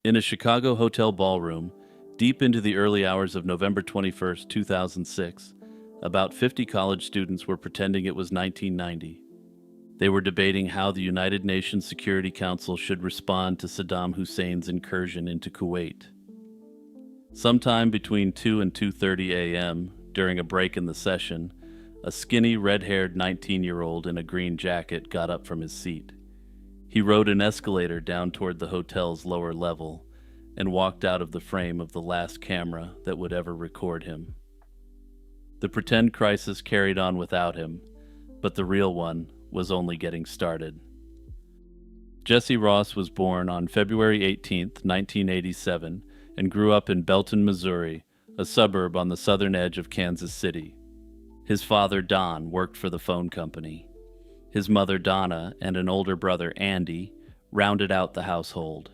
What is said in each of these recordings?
In a Chicago hotel ballroom, deep into the early hours of November 21st, 2006, about 50 college students were pretending it was 1990. They were debating how the United Nations Security Council should respond to Saddam Hussein's incursion into Kuwait. Sometime between 2 and 2:30 a.m., during a break in the session, a skinny, red-haired 19-year-old in a green jacket got up from his seat. He rode an escalator down toward the hotel's lower level and walked out of the frame of the last camera that would ever record him. The pretend crisis carried on without him, but the real one was only getting started. Jesse Ross was born on February 18, 1987, and grew up in Belton, Missouri, a suburb on the southern edge of Kansas City. His father, Don, worked for the phone company. His mother, Donna, and an older brother, Andy, rounded out the household.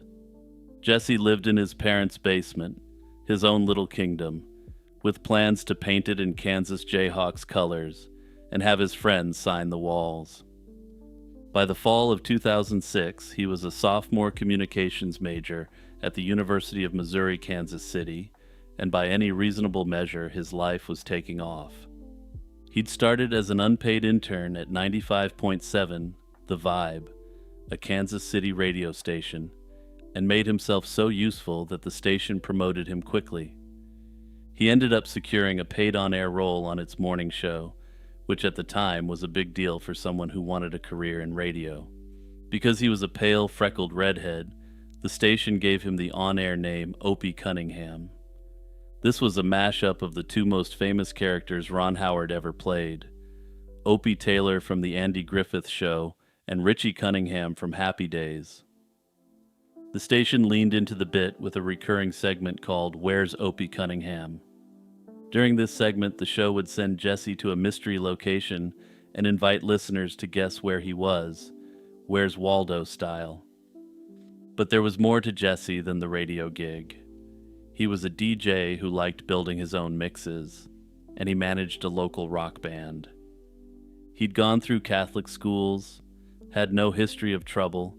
Jesse lived in his parents' basement, his own little kingdom, with plans to paint it in Kansas Jayhawks colors and have his friends sign the walls. By the fall of 2006, he was a sophomore communications major at the University of Missouri, Kansas City, and by any reasonable measure, his life was taking off. He'd started as an unpaid intern at 95.7 The Vibe, a Kansas City radio station, and made himself so useful that the station promoted him quickly. He ended up securing a paid on-air role on its morning show, which at the time was a big deal for someone who wanted a career in radio. Because he was a pale, freckled redhead, the station gave him the on-air name Opie Cunningham. This was a mashup of the two most famous characters Ron Howard ever played, Opie Taylor from The Andy Griffith Show and Richie Cunningham from Happy Days. The station leaned into the bit with a recurring segment called Where's Opie Cunningham? During this segment, the show would send Jesse to a mystery location and invite listeners to guess where he was, Where's Waldo style. But there was more to Jesse than the radio gig. He was a DJ who liked building his own mixes, and he managed a local rock band. He'd gone through Catholic schools, had no history of trouble,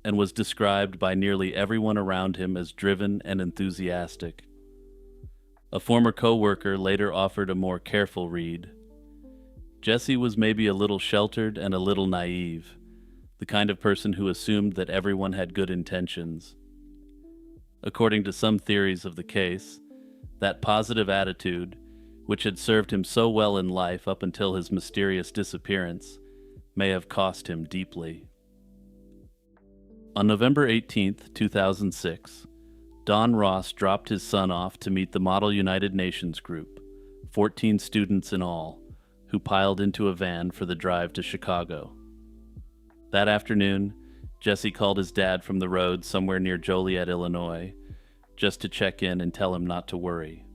and was described by nearly everyone around him as driven and enthusiastic. A former co-worker later offered a more careful read. Jesse was maybe a little sheltered and a little naive, the kind of person who assumed that everyone had good intentions. According to some theories of the case, that positive attitude, which had served him so well in life up until his mysterious disappearance, may have cost him deeply. On November 18, 2006, Don Ross dropped his son off to meet the Model United Nations group, 14 students in all, who piled into a van for the drive to Chicago. That afternoon, Jesse called his dad from the road somewhere near Joliet, Illinois, just to check in and tell him not to worry.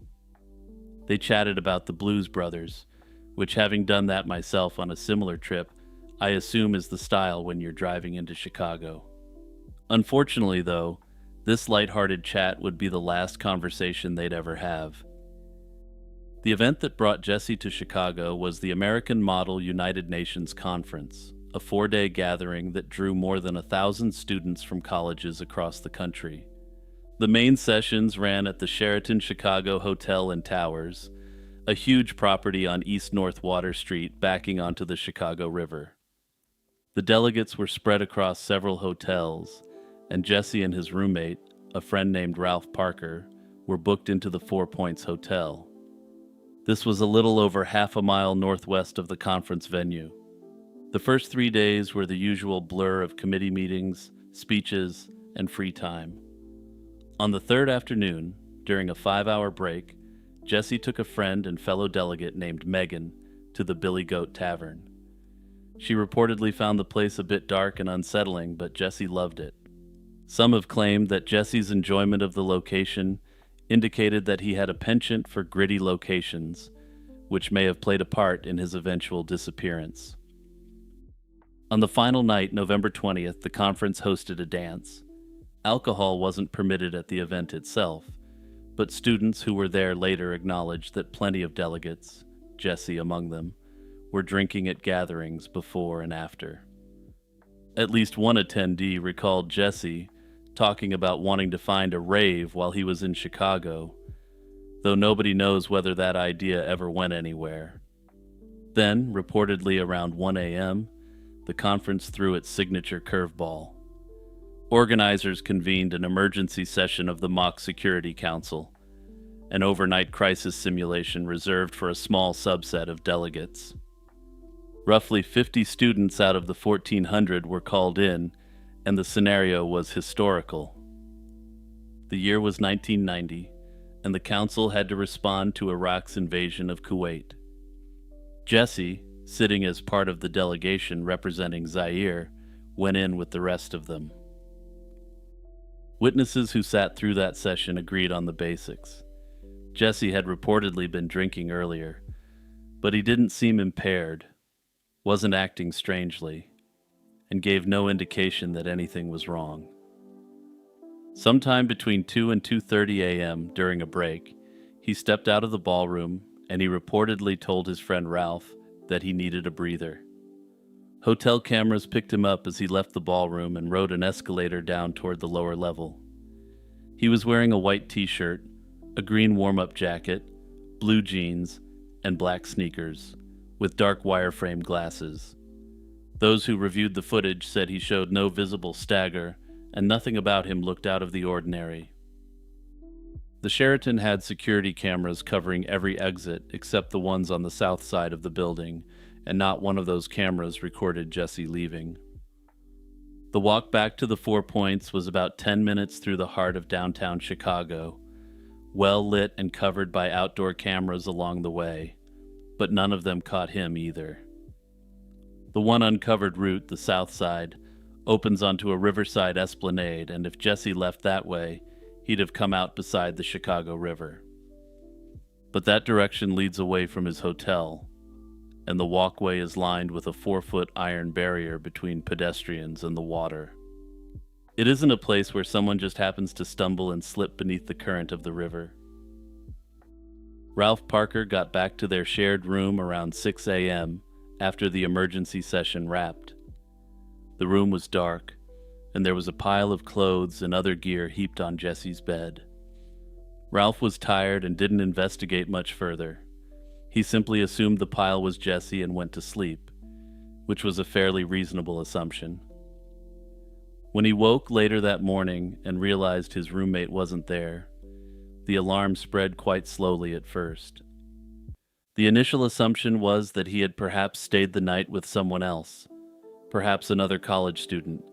They chatted about the Blues Brothers, which, having done that myself on a similar trip, I assume is the style when you're driving into Chicago. Unfortunately, though, this lighthearted chat would be the last conversation they'd ever have. The event that brought Jesse to Chicago was the American Model United Nations Conference, a 4-day gathering that drew more than 1,000 students from colleges across the country. The main sessions ran at the Sheraton Chicago Hotel and Towers, a huge property on East North Water Street backing onto the Chicago River. The delegates were spread across several hotels, and Jesse and his roommate, a friend named Ralph Parker, were booked into the 4 Points Hotel. This was a little over half a mile northwest of the conference venue. The first 3 days were the usual blur of committee meetings, speeches, and free time. On the third afternoon, during a 5-hour break, Jesse took a friend and fellow delegate named Megan to the Billy Goat Tavern. She reportedly found the place a bit dark and unsettling, but Jesse loved it. Some have claimed that Jesse's enjoyment of the location indicated that he had a penchant for gritty locations, which may have played a part in his eventual disappearance. On the final night, November 20th, the conference hosted a dance. Alcohol wasn't permitted at the event itself, but students who were there later acknowledged that plenty of delegates, Jesse among them, were drinking at gatherings before and after. At least one attendee recalled Jesse talking about wanting to find a rave while he was in Chicago, though nobody knows whether that idea ever went anywhere. Then, reportedly around 1 a.m., the conference threw its signature curveball. Organizers convened an emergency session of the Mock Security Council, an overnight crisis simulation reserved for a small subset of delegates. Roughly 50 students out of the 1,400 were called in, and the scenario was historical. The year was 1990, and the council had to respond to Iraq's invasion of Kuwait. Jesse, sitting as part of the delegation representing Zaire, went in with the rest of them. Witnesses who sat through that session agreed on the basics. Jesse had reportedly been drinking earlier, but he didn't seem impaired, wasn't acting strangely, and gave no indication that anything was wrong. Sometime between 2 and 2:30 a.m. during a break, he stepped out of the ballroom and he reportedly told his friend Ralph that he needed a breather. Hotel cameras picked him up as he left the ballroom and rode an escalator down toward the lower level. He was wearing a white t-shirt, a green warm-up jacket, blue jeans, and black sneakers, with dark wireframe glasses. Those who reviewed the footage said he showed no visible stagger, and nothing about him looked out of the ordinary. The Sheraton had security cameras covering every exit except the ones on the south side of the building, and not one of those cameras recorded Jesse leaving. The walk back to the 4 Points was about 10 minutes through the heart of downtown Chicago, well lit and covered by outdoor cameras along the way, but none of them caught him either. The one uncovered route, the south side, opens onto a riverside esplanade, and if Jesse left that way, he'd have come out beside the Chicago River. But that direction leads away from his hotel, and the walkway is lined with a 4-foot iron barrier between pedestrians and the water. It isn't a place where someone just happens to stumble and slip beneath the current of the river. Ralph Parker got back to their shared room around 6 a.m. after the emergency session wrapped. The room was dark, and there was a pile of clothes and other gear heaped on Jesse's bed. Ralph was tired and didn't investigate much further. He simply assumed the pile was Jesse and went to sleep, which was a fairly reasonable assumption. When he woke later that morning and realized his roommate wasn't there, the alarm spread quite slowly at first. The initial assumption was that he had perhaps stayed the night with someone else, perhaps another college student,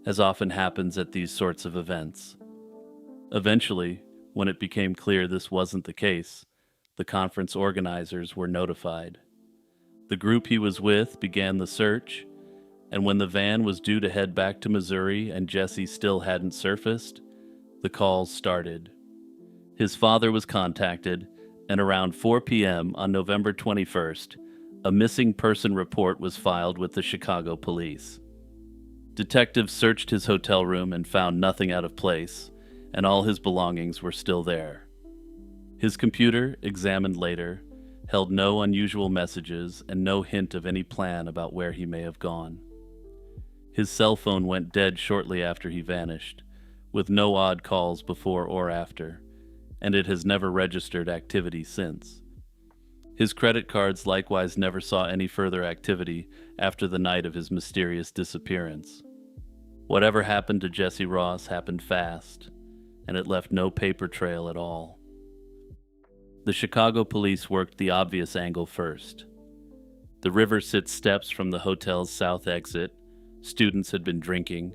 as often happens at these sorts of events. Eventually, when it became clear this wasn't the case, the conference organizers were notified. The group he was with began the search, and when the van was due to head back to Missouri and Jesse still hadn't surfaced, the calls started. His father was contacted, and around 4 p.m. on November 21st, a missing person report was filed with the Chicago police. Detectives searched his hotel room and found nothing out of place, and all his belongings were still there. His computer, examined later, held no unusual messages and no hint of any plan about where he may have gone. His cell phone went dead shortly after he vanished, with no odd calls before or after, and it has never registered activity since. His credit cards likewise never saw any further activity after the night of his mysterious disappearance. Whatever happened to Jesse Ross happened fast, and it left no paper trail at all. The Chicago police worked the obvious angle first. The river sits steps from the hotel's south exit, students had been drinking,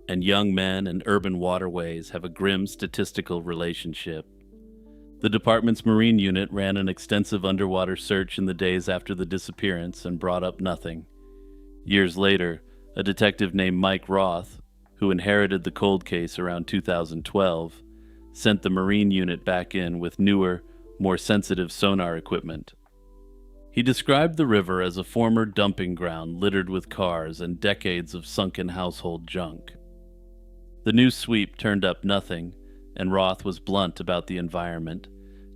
and young men and urban waterways have a grim statistical relationship. The department's marine unit ran an extensive underwater search in the days after the disappearance and brought up nothing. Years later, a detective named Mike Roth, who inherited the cold case around 2012, sent the marine unit back in with newer, more sensitive sonar equipment. He described the river as a former dumping ground littered with cars and decades of sunken household junk. The new sweep turned up nothing, and Roth was blunt about the environment,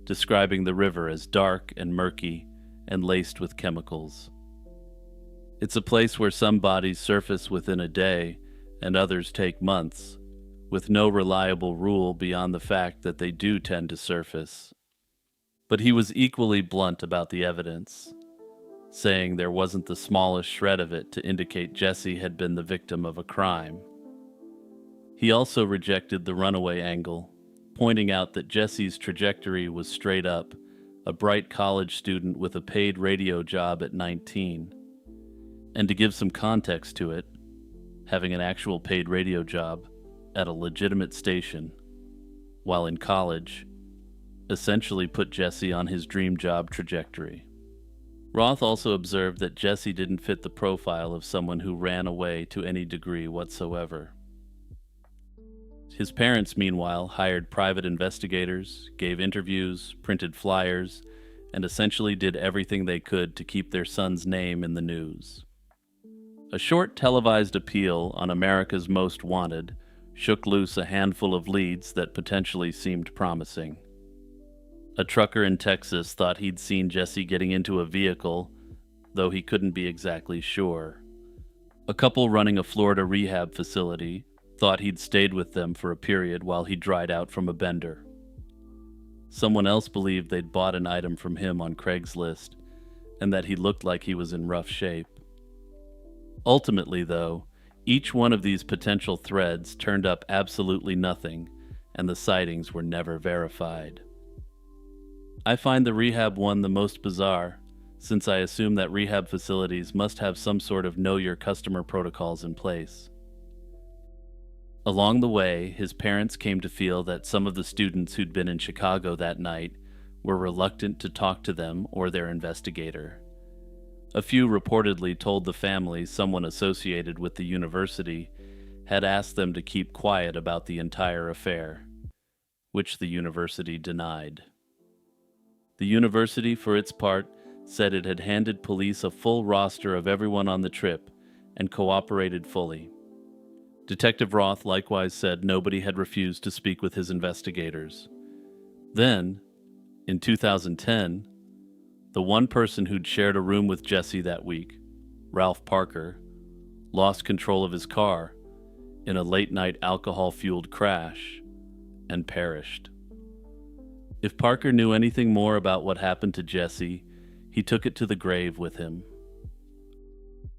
describing the river as dark and murky and laced with chemicals. It's a place where some bodies surface within a day and others take months, with no reliable rule beyond the fact that they do tend to surface. But he was equally blunt about the evidence, saying there wasn't the smallest shred of it to indicate Jesse had been the victim of a crime. He also rejected the runaway angle, pointing out that Jesse's trajectory was straight up, a bright college student with a paid radio job at 19. And to give some context to it, having an actual paid radio job at a legitimate station while in college essentially put Jesse on his dream job trajectory. Roth also observed that Jesse didn't fit the profile of someone who ran away to any degree whatsoever. His parents, meanwhile, hired private investigators, gave interviews, printed flyers, and essentially did everything they could to keep their son's name in the news. A short televised appeal on America's Most Wanted shook loose a handful of leads that potentially seemed promising. A trucker in Texas thought he'd seen Jesse getting into a vehicle, though he couldn't be exactly sure. A couple running a Florida rehab facility thought he'd stayed with them for a period while he dried out from a bender. Someone else believed they'd bought an item from him on Craigslist, and that he looked like he was in rough shape. Ultimately, though, each one of these potential threads turned up absolutely nothing, and the sightings were never verified. I find the rehab one the most bizarre, since I assume that rehab facilities must have some sort of know-your-customer protocols in place. Along the way, his parents came to feel that some of the students who'd been in Chicago that night were reluctant to talk to them or their investigator. A few reportedly told the family someone associated with the university had asked them to keep quiet about the entire affair, which the university denied. The university, for its part, said it had handed police a full roster of everyone on the trip and cooperated fully. Detective Roth likewise said nobody had refused to speak with his investigators. Then, in 2010, the one person who'd shared a room with Jesse that week, Ralph Parker, lost control of his car in a late-night alcohol-fueled crash and perished. If Parker knew anything more about what happened to Jesse, he took it to the grave with him.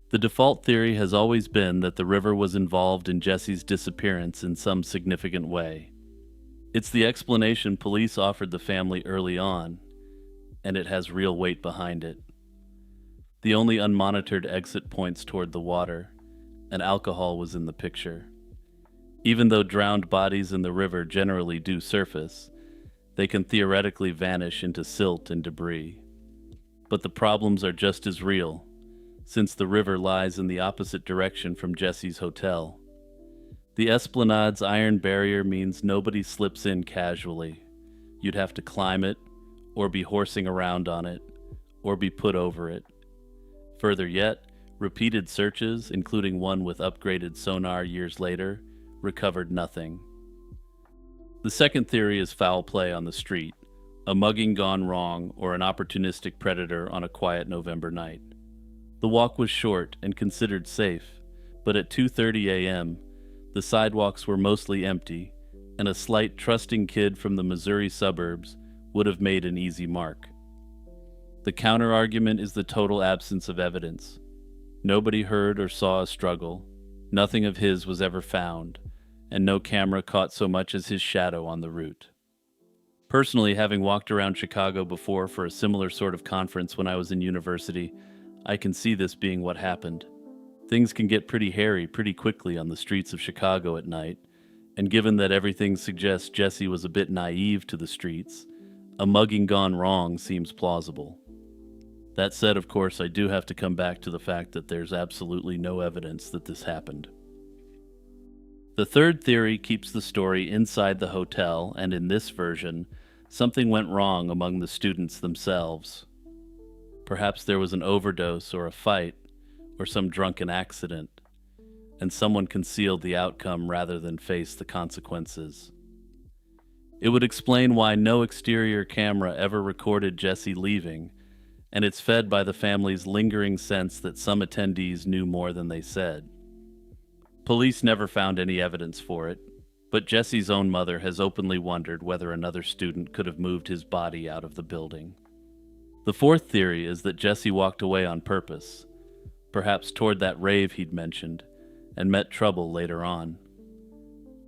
The default theory has always been that the river was involved in Jesse's disappearance in some significant way. It's the explanation police offered the family early on, and it has real weight behind it. The only unmonitored exit points toward the water, and alcohol was in the picture. Even though drowned bodies in the river generally do surface, they can theoretically vanish into silt and debris. But the problems are just as real, since the river lies in the opposite direction from Jesse's hotel. The Esplanade's iron barrier means nobody slips in casually. You'd have to climb it, or be horsing around on it, or be put over it. Further yet, repeated searches, including one with upgraded sonar years later, recovered nothing. The second theory is foul play on the street, a mugging gone wrong, or an opportunistic predator on a quiet November night. The walk was short and considered safe, but at 2:30 a.m., the sidewalks were mostly empty, and a slight, trusting kid from the Missouri suburbs would have made an easy mark. The counter-argument is the total absence of evidence. Nobody heard or saw a struggle, nothing of his was ever found, and no camera caught so much as his shadow on the route. Personally, having walked around Chicago before for a similar sort of conference when I was in university, I can see this being what happened. Things can get pretty hairy pretty quickly on the streets of Chicago at night, and given that everything suggests Jesse was a bit naive to the streets, a mugging gone wrong seems plausible. That said, of course, I do have to come back to the fact that there's absolutely no evidence that this happened. The third theory keeps the story inside the hotel, and in this version, something went wrong among the students themselves. Perhaps there was an overdose or a fight, or some drunken accident, and someone concealed the outcome rather than face the consequences. It would explain why no exterior camera ever recorded Jesse leaving, and it's fed by the family's lingering sense that some attendees knew more than they said. Police never found any evidence for it, But Jesse's own mother has openly wondered whether another student could have moved his body out of the building. The fourth theory is that Jesse walked away on purpose, perhaps toward that rave he'd mentioned, and met trouble later on.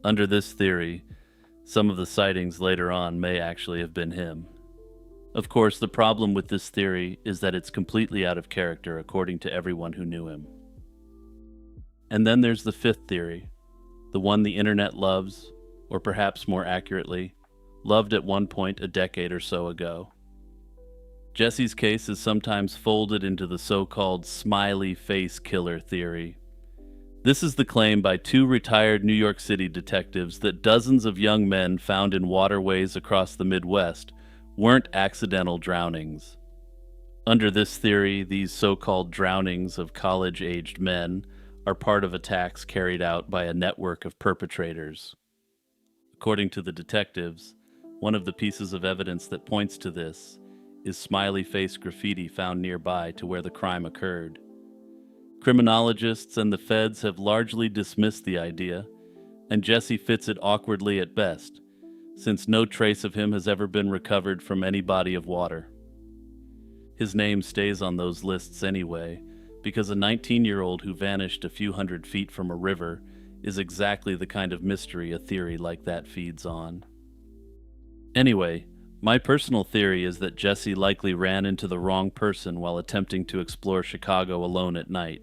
Under this theory, some of the sightings later on may actually have been him. Of course, the problem with this theory is that it's completely out of character according to everyone who knew him. And then there's the fifth theory, the one the internet loves, or perhaps more accurately, loved at one point a decade or so ago. Jesse's case is sometimes folded into the so-called smiley face killer theory. This is the claim by two retired New York City detectives that dozens of young men found in waterways across the Midwest weren't accidental drownings. Under this theory, these so-called drownings of college-aged men are part of attacks carried out by a network of perpetrators. According to the detectives, one of the pieces of evidence that points to this is smiley face graffiti found nearby to where the crime occurred. Criminologists and the feds have largely dismissed the idea, and Jesse fits it awkwardly at best, since no trace of him has ever been recovered from any body of water. His name stays on those lists anyway, because a 19-year-old who vanished a few hundred feet from a river is exactly the kind of mystery a theory like that feeds on. Anyway, my personal theory is that Jesse likely ran into the wrong person while attempting to explore Chicago alone at night.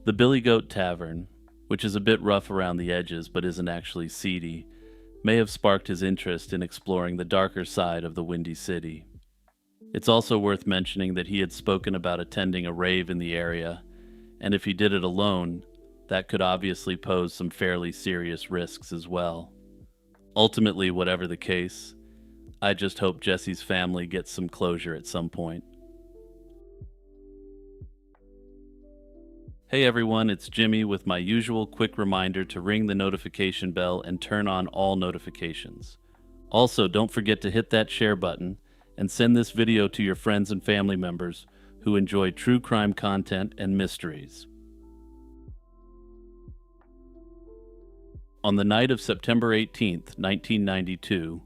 The Billy Goat Tavern, which is a bit rough around the edges but isn't actually seedy, may have sparked his interest in exploring the darker side of the Windy City. It's also worth mentioning that he had spoken about attending a rave in the area, and if he did it alone, that could obviously pose some fairly serious risks as well. Ultimately, whatever the case, I just hope Jesse's family gets some closure at some point. Hey everyone, it's Jimmy with my usual quick reminder to ring the notification bell and turn on all notifications. Also, don't forget to hit that share button and send this video to your friends and family members who enjoy true crime content and mysteries. On the night of September 18th, 1992,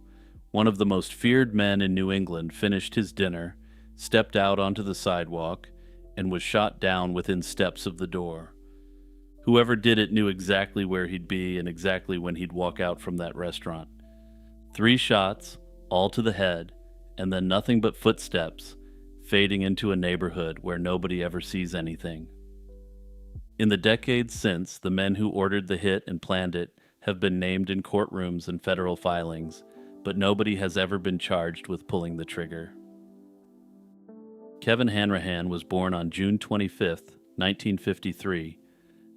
one of the most feared men in New England finished his dinner, stepped out onto the sidewalk, and was shot down within steps of the door. Whoever did it knew exactly where he'd be and exactly when he'd walk out from that restaurant. 3 shots, all to the head, and then nothing but footsteps, fading into a neighborhood where nobody ever sees anything. In the decades since, the men who ordered the hit and planned it have been named in courtrooms and federal filings, but nobody has ever been charged with pulling the trigger. Kevin Hanrahan was born on June 25, 1953,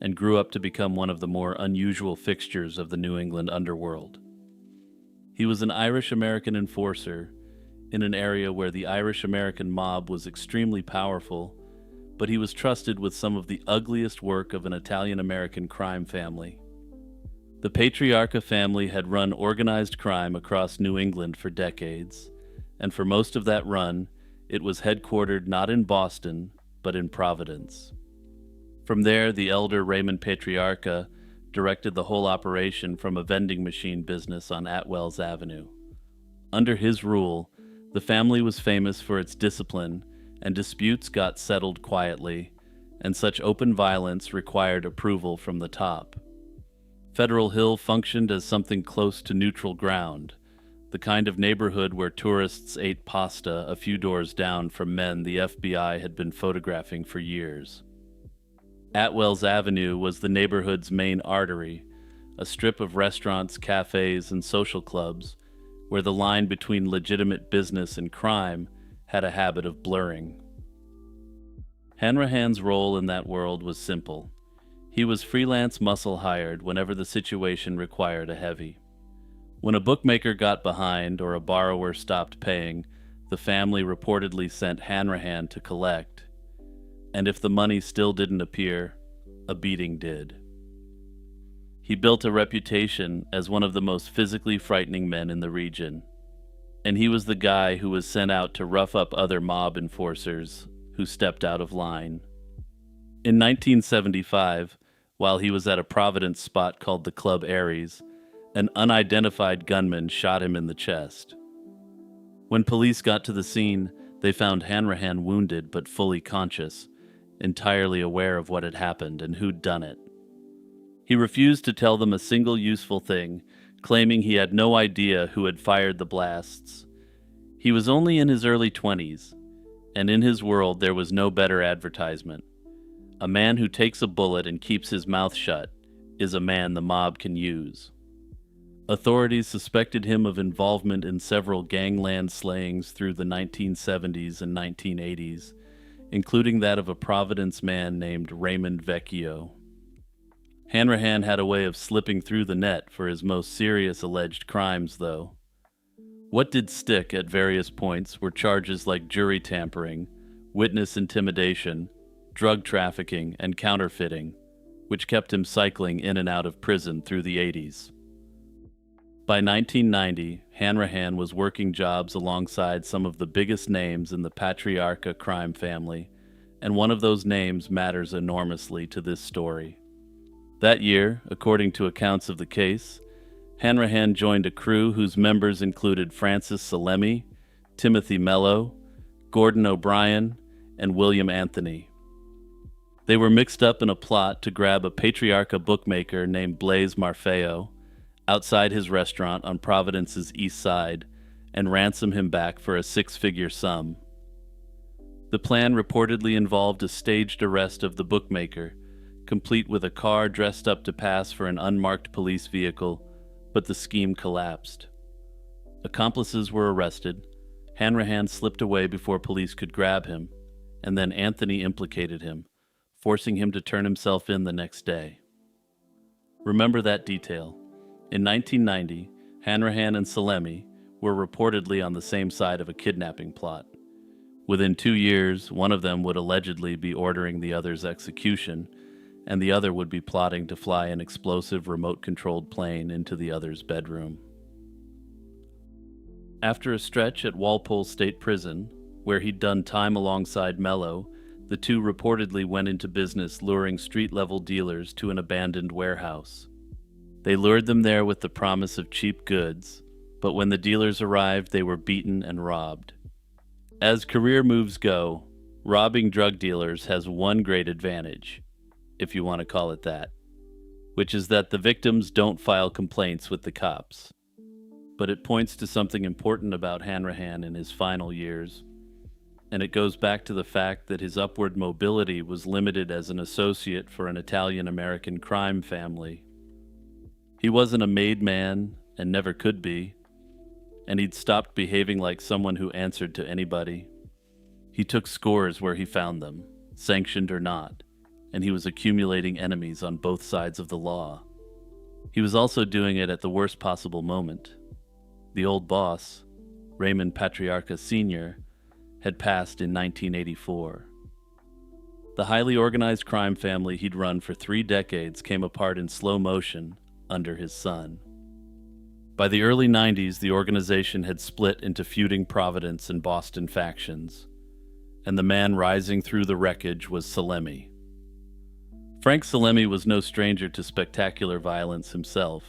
and grew up to become one of the more unusual fixtures of the New England underworld. He was an Irish-American enforcer in an area where the Irish-American mob was extremely powerful, but he was trusted with some of the ugliest work of an Italian-American crime family. The Patriarca family had run organized crime across New England for decades, and for most of that run, it was headquartered not in Boston, but in Providence. From there, the elder Raymond Patriarca directed the whole operation from a vending machine business on Atwells Avenue. Under his rule, the family was famous for its discipline, and disputes got settled quietly, and such open violence required approval from the top. Federal Hill functioned as something close to neutral ground, the kind of neighborhood where tourists ate pasta a few doors down from men the FBI had been photographing for years. Atwells Avenue was the neighborhood's main artery, a strip of restaurants, cafes, and social clubs where the line between legitimate business and crime had a habit of blurring. Hanrahan's role in that world was simple. He was freelance muscle hired whenever the situation required a heavy. When a bookmaker got behind or a borrower stopped paying, the family reportedly sent Hanrahan to collect, and if the money still didn't appear, a beating did. He built a reputation as one of the most physically frightening men in the region, and he was the guy who was sent out to rough up other mob enforcers who stepped out of line. In 1975, while he was at a Providence spot called the Club Aries, An unidentified gunman shot him in the chest. When police got to the scene, they found Hanrahan wounded but fully conscious, entirely aware of what had happened and who'd done it. He refused to tell them a single useful thing, claiming he had no idea who had fired the blasts. He was only in his early 20s, and in his world there was no better advertisement. A man who takes a bullet and keeps his mouth shut is a man the mob can use. Authorities suspected him of involvement in several gangland slayings through the 1970s and 1980s, including that of a Providence man named Raymond Vecchio. Hanrahan had a way of slipping through the net for his most serious alleged crimes, though. What did stick at various points were charges like jury tampering, witness intimidation, drug trafficking, and counterfeiting, which kept him cycling in and out of prison through the 80s. By 1990, Hanrahan was working jobs alongside some of the biggest names in the Patriarca crime family, and one of those names matters enormously to this story. That year, according to accounts of the case, Hanrahan joined a crew whose members included Francis Salemi, Timothy Mello, Gordon O'Brien, and William Anthony. They were mixed up in a plot to grab a Patriarca bookmaker named Blaise Marfeo outside his restaurant on Providence's east side and ransom him back for a six-figure sum. The plan reportedly involved a staged arrest of the bookmaker, complete with a car dressed up to pass for an unmarked police vehicle, but the scheme collapsed. Accomplices were arrested, Hanrahan slipped away before police could grab him, and then Anthony implicated him, forcing him to turn himself in the next day. Remember that detail. In 1990, Hanrahan and Salemi were reportedly on the same side of a kidnapping plot. Within 2 years, one of them would allegedly be ordering the other's execution, and the other would be plotting to fly an explosive remote-controlled plane into the other's bedroom. After a stretch at Walpole State Prison, where he'd done time alongside Mello, the two reportedly went into business luring street-level dealers to an abandoned warehouse. They lured them there with the promise of cheap goods, but when the dealers arrived, they were beaten and robbed. As career moves go, robbing drug dealers has one great advantage, if you want to call it that, which is that the victims don't file complaints with the cops. But it points to something important about Hanrahan in his final years, and it goes back to the fact that his upward mobility was limited as an associate for an Italian-American crime family. He wasn't a made man, and never could be, and he'd stopped behaving like someone who answered to anybody. He took scores where he found them, sanctioned or not, and he was accumulating enemies on both sides of the law. He was also doing it at the worst possible moment. The old boss, Raymond Patriarca Sr., had passed in 1984. The highly organized crime family he'd run for 3 decades came apart in slow motion under his son. By the early 90s, the organization had split into feuding Providence and Boston factions, and the man rising through the wreckage was Salemi. Frank Salemi was no stranger to spectacular violence himself.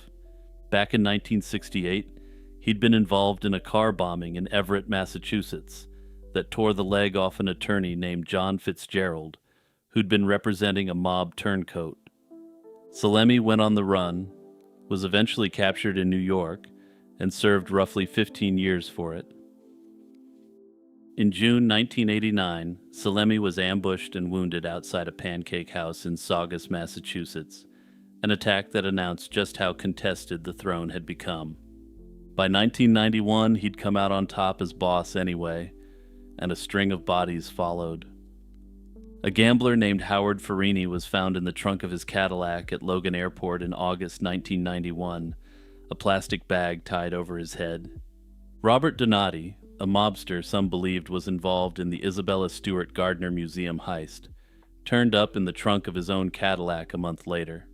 Back in 1968, he'd been involved in a car bombing in Everett, Massachusetts, that tore the leg off an attorney named John Fitzgerald, who'd been representing a mob turncoat. Salemi went on the run, was eventually captured in New York, and served roughly 15 years for it. In June 1989, Salemi was ambushed and wounded outside a pancake house in Saugus, Massachusetts, an attack that announced just how contested the throne had become. By 1991, he'd come out on top as boss anyway, and a string of bodies followed. A gambler named Howard Farini was found in the trunk of his Cadillac at Logan Airport in August 1991, a plastic bag tied over his head. Robert Donati, a mobster some believed was involved in the Isabella Stewart Gardner Museum heist, turned up in the trunk of his own Cadillac a month later.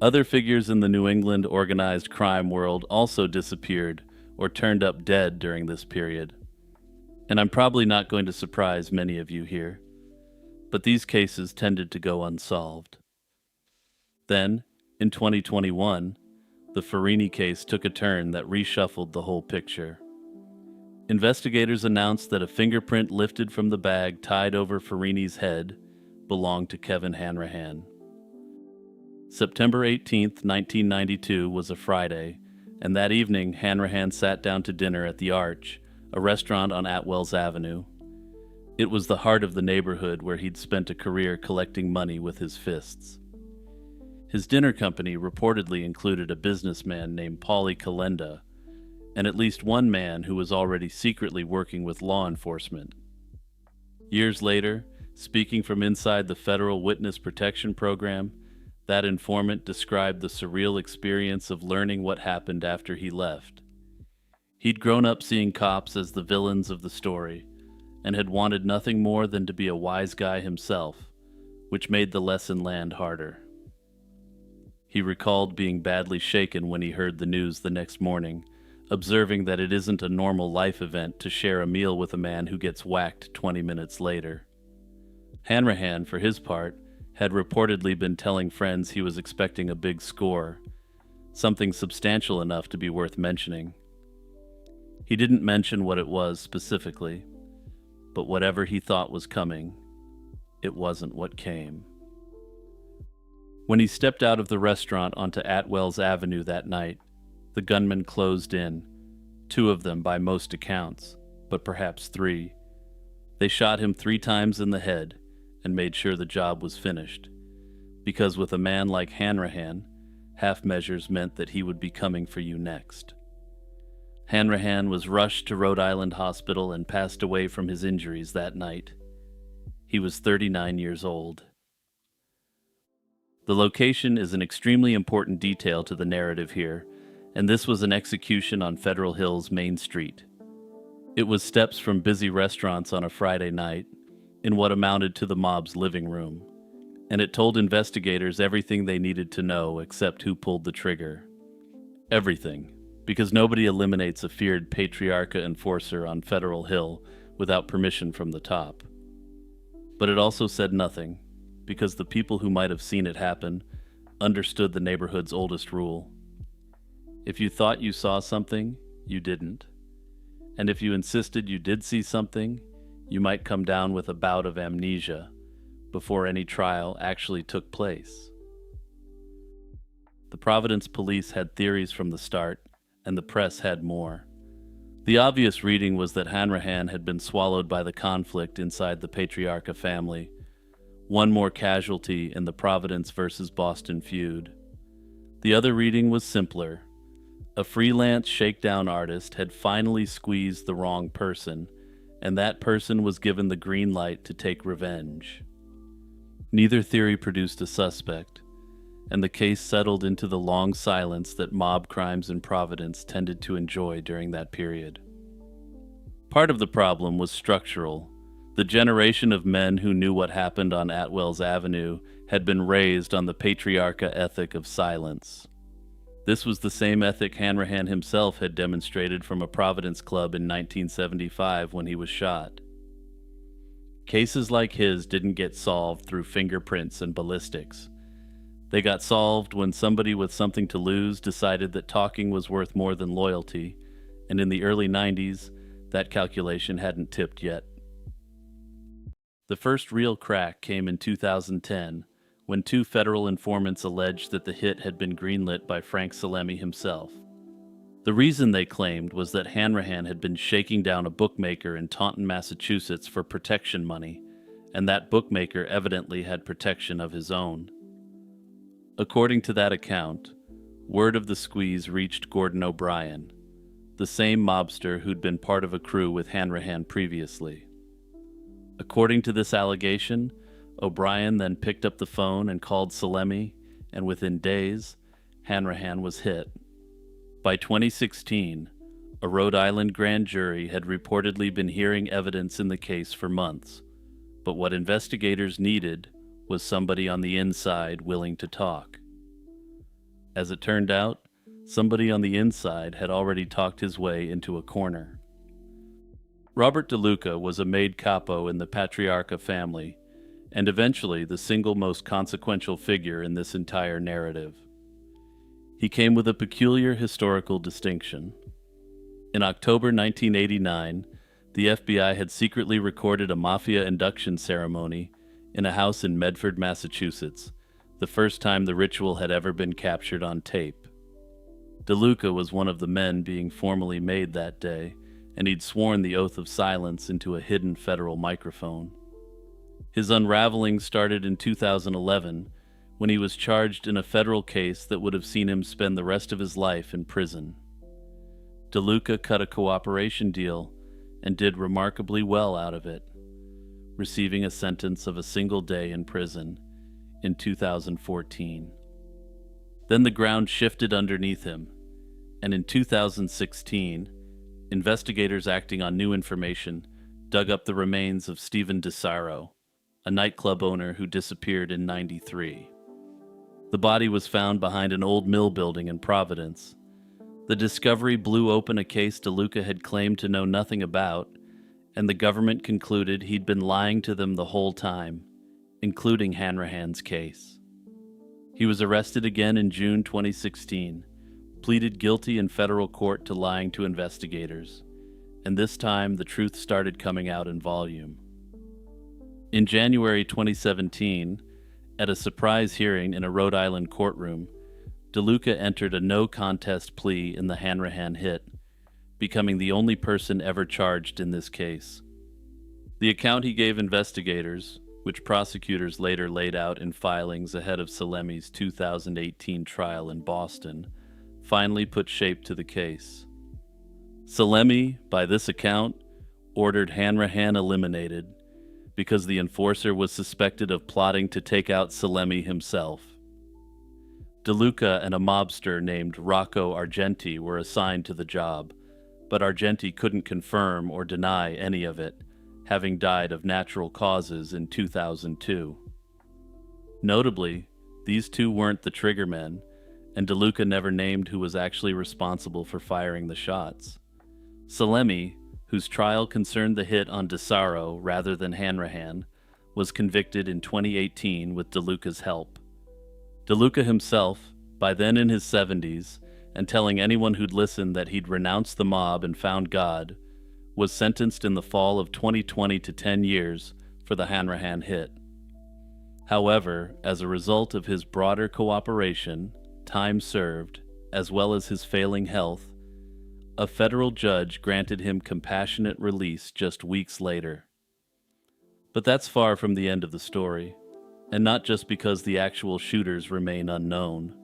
Other figures in the New England organized crime world also disappeared or turned up dead during this period. And I'm probably not going to surprise many of you here, but these cases tended to go unsolved. Then, in 2021, The Farini case took a turn that reshuffled the whole picture. Investigators announced that a fingerprint lifted from the bag tied over Farini's head belonged to Kevin Hanrahan. September 18, 1992 was a Friday, and that evening Hanrahan sat down to dinner at the Arch, a restaurant on Atwells Avenue. It was the heart of the neighborhood where he'd spent a career collecting money with his fists. His dinner company reportedly included a businessman named Paulie Calenda, and at least one man who was already secretly working with law enforcement. Years later, speaking from inside the Federal Witness Protection Program, that informant described the surreal experience of learning what happened after he left. He'd grown up seeing cops as the villains of the story, and had wanted nothing more than to be a wise guy himself, which made the lesson land harder. He recalled being badly shaken when he heard the news the next morning, observing that it isn't a normal life event to share a meal with a man who gets whacked 20 minutes later. Hanrahan, for his part, had reportedly been telling friends he was expecting a big score, something substantial enough to be worth mentioning. He didn't mention what it was specifically, but whatever he thought was coming, it wasn't what came. When he stepped out of the restaurant onto Atwells Avenue that night, the gunmen closed in, 2 of them by most accounts, but perhaps 3. They shot him 3 times in the head and made sure the job was finished, because with a man like Hanrahan, half measures meant that he would be coming for you next. Hanrahan was rushed to Rhode Island Hospital and passed away from his injuries that night. He was 39 years old. The location is an extremely important detail to the narrative here, and this was an execution on Federal Hill's Main Street. It was steps from busy restaurants on a Friday night, in what amounted to the mob's living room, and it told investigators everything they needed to know except who pulled the trigger. Everything, because nobody eliminates a feared patriarcha enforcer on Federal Hill without permission from the top. But it also said nothing, because the people who might have seen it happen understood the neighborhood's oldest rule. If you thought you saw something, you didn't. And if you insisted you did see something, you might come down with a bout of amnesia before any trial actually took place. The Providence police had theories from the start, and the press had more. The obvious reading was that Hanrahan had been swallowed by the conflict inside the Patriarcha family, one more casualty in the Providence versus Boston feud. The other reading was simpler. A freelance shakedown artist had finally squeezed the wrong person, and that person was given the green light to take revenge. Neither theory produced a suspect, and the case settled into the long silence that mob crimes in Providence tended to enjoy during that period. Part of the problem was structural. The generation of men who knew what happened on Atwells Avenue had been raised on the patriarcha ethic of silence. This was the same ethic Hanrahan himself had demonstrated from a Providence club in 1975 when he was shot. Cases like his didn't get solved through fingerprints and ballistics. They got solved when somebody with something to lose decided that talking was worth more than loyalty, and in the early 90s, that calculation hadn't tipped yet. The first real crack came in 2010, when 2 federal informants alleged that the hit had been greenlit by Frank Salemi himself. The reason they claimed was that Hanrahan had been shaking down a bookmaker in Taunton, Massachusetts for protection money, and that bookmaker evidently had protection of his own. According to that account, word of the squeeze reached Gordon O'Brien, the same mobster who'd been part of a crew with Hanrahan previously. According to this allegation, O'Brien then picked up the phone and called Salemi, and within days, Hanrahan was hit. By 2016, a Rhode Island grand jury had reportedly been hearing evidence in the case for months, but what investigators needed was somebody on the inside willing to talk. As it turned out, somebody on the inside had already talked his way into a corner. Robert DeLuca was a made capo in the Patriarcha family, and eventually the single most consequential figure in this entire narrative. He came with a peculiar historical distinction. In October 1989, the FBI had secretly recorded a mafia induction ceremony in a house in Medford, Massachusetts, the first time the ritual had ever been captured on tape. DeLuca was one of the men being formally made that day, and he'd sworn the oath of silence into a hidden federal microphone. His unraveling started in 2011 when he was charged in a federal case that would have seen him spend the rest of his life in prison. DeLuca cut a cooperation deal and did remarkably well out of it, receiving a sentence of a single day in prison in 2014. Then the ground shifted underneath him, and in 2016, investigators acting on new information dug up the remains of Stephen DeSaro, a nightclub owner who disappeared in '93. The body was found behind an old mill building in Providence. The discovery blew open a case DeLuca had claimed to know nothing about, and the government concluded he'd been lying to them the whole time, including Hanrahan's case. He was arrested again in June 2016, pleaded guilty in federal court to lying to investigators, and this time the truth started coming out in volume. In January 2017, at a surprise hearing in a Rhode Island courtroom, DeLuca entered a no-contest plea in the Hanrahan hit, becoming the only person ever charged in this case. The account he gave investigators, which prosecutors later laid out in filings ahead of Salemi's 2018 trial in Boston, finally put shape to the case. Salemi, by this account, ordered Hanrahan eliminated because the enforcer was suspected of plotting to take out Salemi himself. DeLuca and a mobster named Rocco Argenti were assigned to the job, but Argenti couldn't confirm or deny any of it, having died of natural causes in 2002. Notably, these two weren't the triggermen, and DeLuca never named who was actually responsible for firing the shots. Salemi, whose trial concerned the hit on DeSaro rather than Hanrahan, was convicted in 2018 with DeLuca's help. DeLuca himself, by then in his 70s, and telling anyone who'd listened that he'd renounced the mob and found God, was sentenced in the fall of 2020 to 10 years for the Hanrahan hit. However, as a result of his broader cooperation, time served, as well as his failing health, a federal judge granted him compassionate release just weeks later. But that's far from the end of the story, and not just because the actual shooters remain unknown.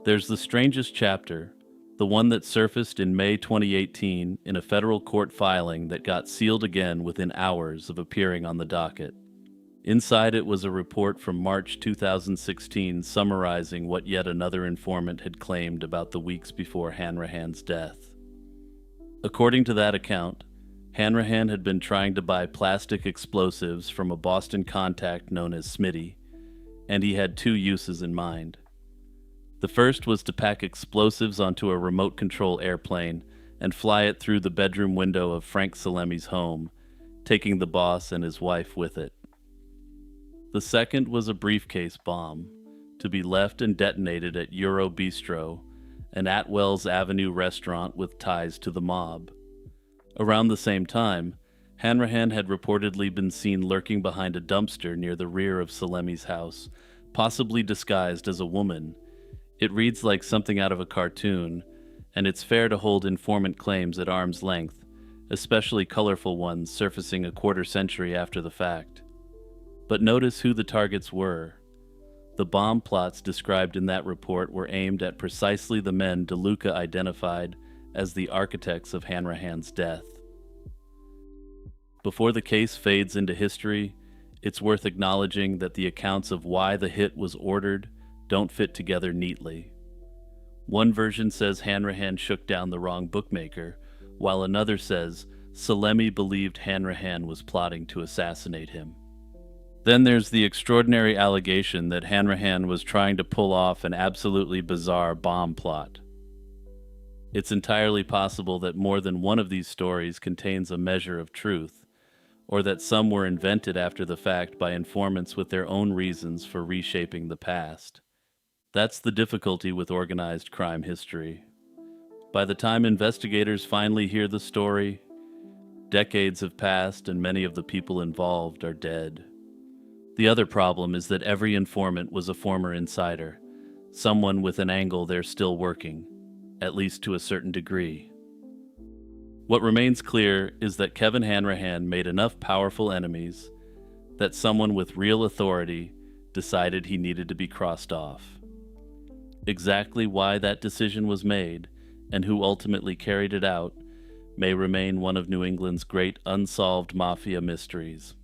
There's the strangest chapter, the one that surfaced in May 2018 in a federal court filing that got sealed again within hours of appearing on the docket. Inside it was a report from March 2016 summarizing what yet another informant had claimed about the weeks before Hanrahan's death. According to that account, Hanrahan had been trying to buy plastic explosives from a Boston contact known as Smitty, and he had two uses in mind. The first was to pack explosives onto a remote control airplane and fly it through the bedroom window of Frank Salemi's home, taking the boss and his wife with it. The second was a briefcase bomb, to be left and detonated at Euro Bistro, an Atwell's Avenue restaurant with ties to the mob. Around the same time, Hanrahan had reportedly been seen lurking behind a dumpster near the rear of Salemi's house, possibly disguised as a woman. It reads like something out of a cartoon, and it's fair to hold informant claims at arm's length, especially colorful ones surfacing a quarter century after the fact. But notice who the targets were. The bomb plots described in that report were aimed at precisely the men DeLuca identified as the architects of Hanrahan's death. Before the case fades into history, it's worth acknowledging that the accounts of why the hit was ordered don't fit together neatly. One version says Hanrahan shook down the wrong bookmaker, while another says Salemi believed Hanrahan was plotting to assassinate him. Then there's the extraordinary allegation that Hanrahan was trying to pull off an absolutely bizarre bomb plot. It's entirely possible that more than one of these stories contains a measure of truth, or that some were invented after the fact by informants with their own reasons for reshaping the past. That's the difficulty with organized crime history. By the time investigators finally hear the story, decades have passed and many of the people involved are dead. The other problem is that every informant was a former insider, someone with an angle they're still working, at least to a certain degree. What remains clear is that Kevin Hanrahan made enough powerful enemies that someone with real authority decided he needed to be crossed off. Exactly why that decision was made and who ultimately carried it out may remain one of New England's great unsolved mafia mysteries.